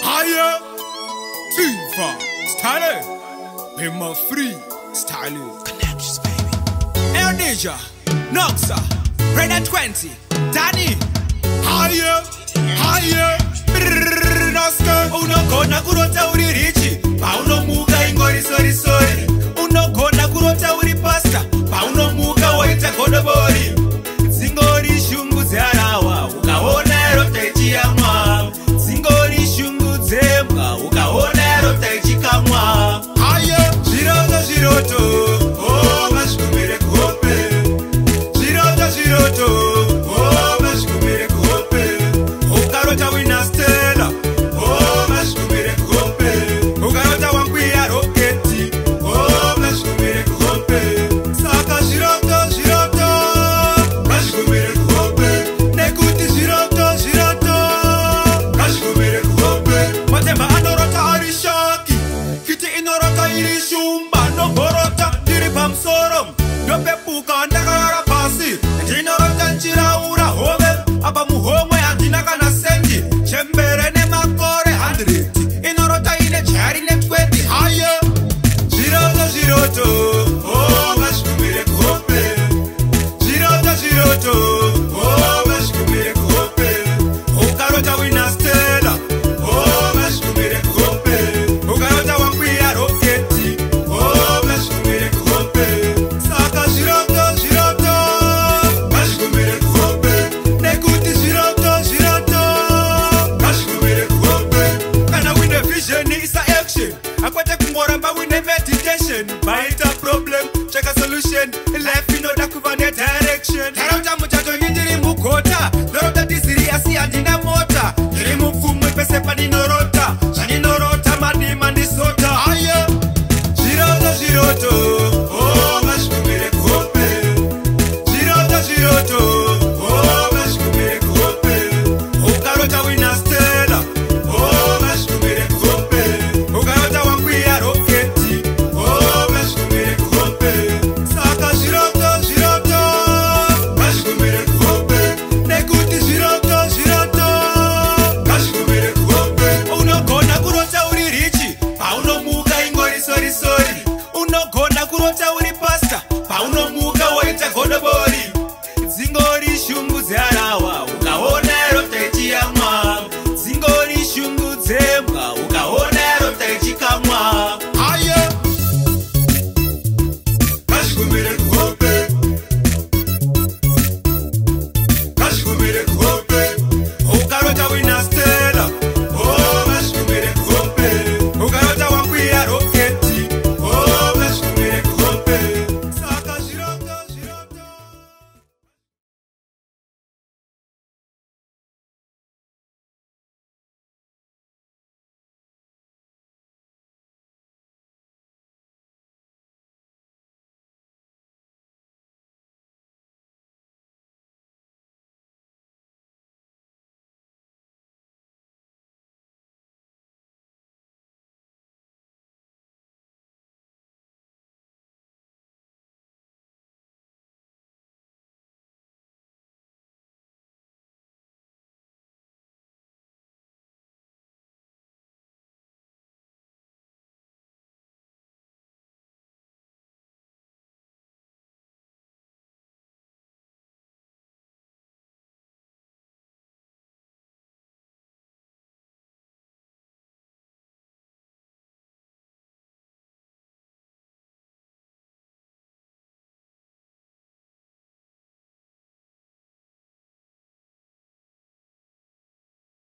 Higher, Tifa, style, be my free style. Connections, baby. Air Ninja, Noxa, Raider 20, Danny. Higher, higher, Noska. Unogona kurota uri richi, paunomuka ingori sorry. Unogona kurota uri pasta, paunomuka waita godobori. Zingori shungu zarawa, ukaona erota ichiyamwa. Zingori shungu zemwa, ukaona erota ichikamwa. Higher, Ziroto, oh, mashikumire kuhope. Ziroto, oh, mashikumire kuhope. Ukarota wina stella, oh, mashikumire kuhope. Ukarota wankwia roketi, oh, mashikumire kuhope. Saka Ziroto, mashikumire kuhope. Nekuti Ziroto, mashikumire kuhope. Matemba anorota arishoki, kiti inorota irishumba. No borota, diri pamsorom. No pepuka ndakara pasi. Jinorota nchira ura hove. Aba muhomwe atinaka na senji. Chembere ne makore handriti. Inorota ine chari ne 20 higher. Ziroto, oh, mashikumire kuhope. Ziroto, oh, mashikumire kuhope. Ukarota wina stella, oh, mashikumire kuhope. Ukarota wankwia roketi, oh, mashikumire kuhope. Saka Ziroto, mashikumire kuhope. Nekuti Ziroto, mashikumire kuhope. Kana wine vision is a action. Akwete kumora ba wine meditation. Baita problem, check a solution. Life you know that kuvane direction. Tarauta muchacho nyindiri mukota. Dorota disiri asi andina mota. Jiri mfumu pese pani noro.